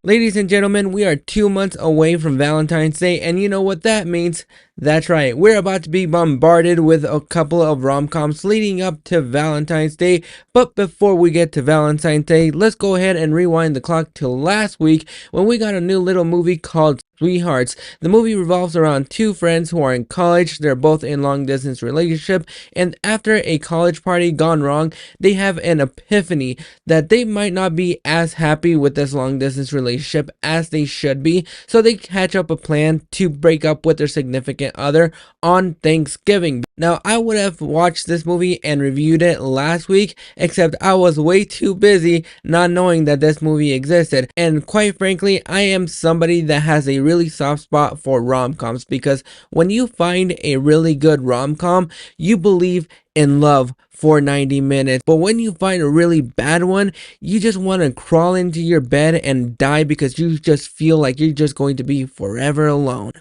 Ladies and gentlemen, we are 2 months away from Valentine's Day, and you know what that means? That's right, we're about to be bombarded with a couple of rom-coms leading up to Valentine's Day. But before we get to Valentine's Day, let's go ahead and rewind the clock to last week when we got a new little movie called Sweethearts. The movie revolves around two friends who are in college. They're both in long distance relationship, and after a college party gone wrong, they have an epiphany that they might not be as happy with this long distance relationship as they should be. So they hatch up a plan to break up with their significant other on Thanksgiving. Now, I would have watched this movie and reviewed it last week, except I was way too busy not knowing that this movie existed. And quite frankly, I am somebody that has a really soft spot for rom-coms, because when you find a really good rom-com, you believe in love for 90 minutes. But when you find a really bad one, you just want to crawl into your bed and die, because you just feel like you're just going to be forever alone.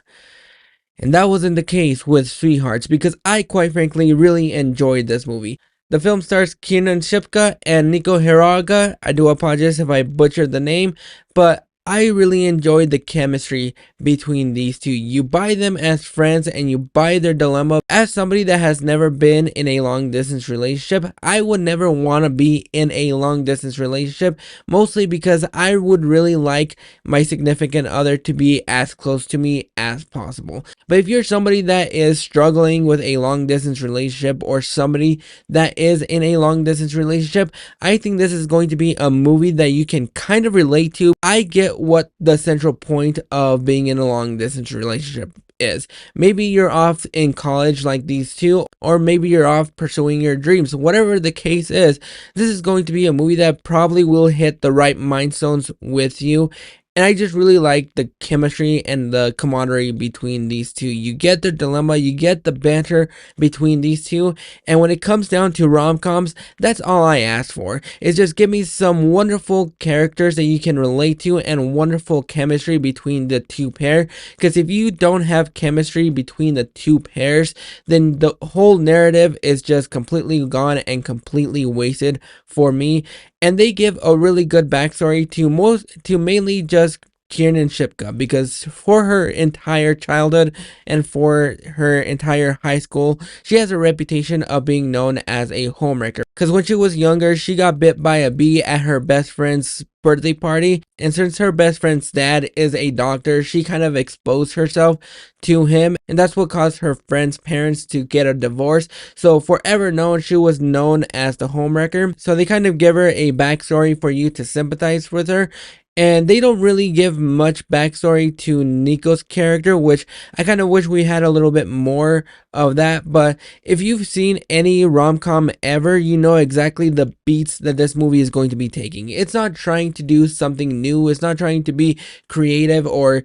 And that wasn't the case with Sweethearts, because I quite frankly really enjoyed this movie. The film stars Kernan, Shipka, and Nico Hiraga. I do apologize if I butchered the name, but I really enjoyed the chemistry between these two. You buy them as friends and you buy their dilemma. As somebody that has never been in a long distance relationship, I would never want to be in a long distance relationship, mostly because I would really like my significant other to be as close to me as possible. But if you're somebody that is struggling with a long distance relationship, or somebody that is in a long distance relationship, I think this is going to be a movie that you can kind of relate to. I get what the central point of being in a long distance relationship is. Maybe you're off in college like these two, or maybe you're off pursuing your dreams. Whatever the case is, this is going to be a movie that probably will hit the right milestones with you. And I just really like the chemistry and the camaraderie between these two. You get the dilemma, you get the banter between these two. And when it comes down to rom-coms, that's all I ask for. Is just give me some wonderful characters that you can relate to and wonderful chemistry between the two pair. Because if you don't have chemistry between the two pairs, then the whole narrative is just completely gone and completely wasted for me. And they give a really good backstory to mainly just Kieran Shipka, because for her entire childhood and for her entire high school, she has a reputation of being known as a homewrecker. Because when she was younger, she got bit by a bee at her best friend's birthday party, and since her best friend's dad is a doctor, she kind of exposed herself to him, and that's what caused her friend's parents to get a divorce. So forever known, she was known as the homewrecker. So they kind of give her a backstory for you to sympathize with her. And they don't really give much backstory to Nico's character, which I kind of wish we had a little bit more of that. But if you've seen any rom-com ever, you know exactly the beats that this movie is going to be taking. It's not trying to do something new. It's not trying to be creative or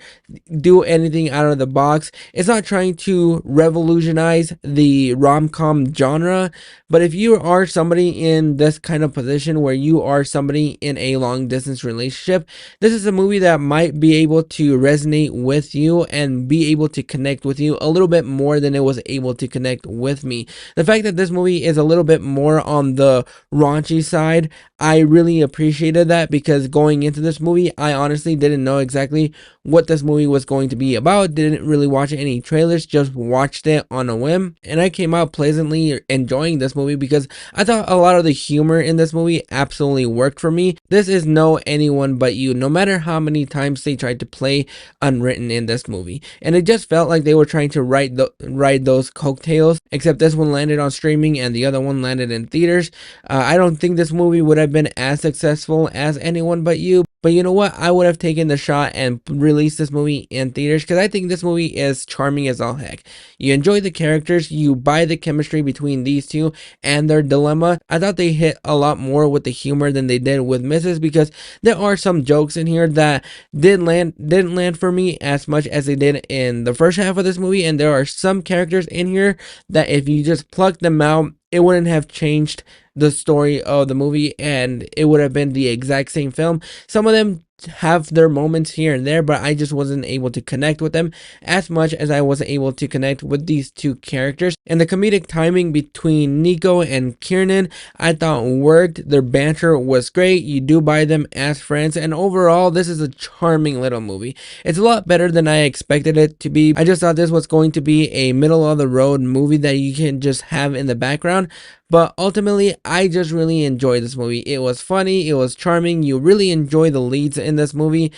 do anything out of the box. It's not trying to revolutionize the rom-com genre. But if you are somebody in this kind of position where you are somebody in a long distance relationship, this is a movie that might be able to resonate with you and be able to connect with you a little bit more than it was able to connect with me. The fact that this movie is a little bit more on the raunchy side, I really appreciated that, because going into this movie, I honestly didn't know exactly what this movie was going to be about. Didn't really watch any trailers, just watched it on a whim, and I came out pleasantly enjoying this movie because I thought a lot of the humor in this movie absolutely worked for me. This is no Anyone But You, no matter how many times they tried to play unwritten in this movie, and it just felt like they were trying to ride those coattails, except this one landed on streaming and the other one landed in theaters. I don't think this movie would have been as successful as Anyone But You, but you know what? I would have taken the shot and released this movie in theaters, because I think this movie is charming as all heck. You enjoy the characters, you buy the chemistry between these two and their dilemma. I thought they hit a lot more with the humor than they did with Mrs., because there are some jokes in here that didn't land for me as much as they did in the first half of this movie, and there are some characters in here that if you just pluck them out, it wouldn't have changed the story of the movie and it would have been the exact same film. Some of them have their moments here and there, but I just wasn't able to connect with them as much as I was able to connect with these two characters. And the comedic timing between Nico and Kernan I thought worked. Their banter was great. You do buy them as friends, and overall this is a charming little movie. It's a lot better than I expected it to be. I just thought this was going to be a middle of the road movie that you can just have in the background, but ultimately I just really enjoyed this movie. It was funny, it was charming, you really enjoy the leads in this movie.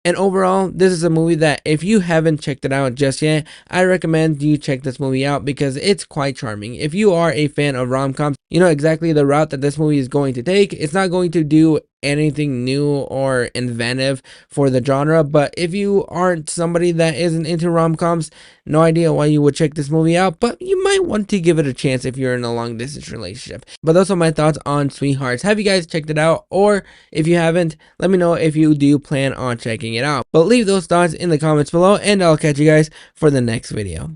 And overall, this is a movie that if you haven't checked it out just yet, I recommend you check this movie out because it's quite charming. If you are a fan of rom-coms, you know exactly the route that this movie is going to take. It's not going to do anything new or inventive for the genre, but if you aren't somebody that isn't into rom-coms, no idea why you would check this movie out, but you might want to give it a chance if you're in a long distance relationship. But those are my thoughts on Sweethearts. Have you guys checked it out? Or if you haven't, let me know if you do plan on checking it out. But leave those thoughts in the comments below, and I'll catch you guys for the next video.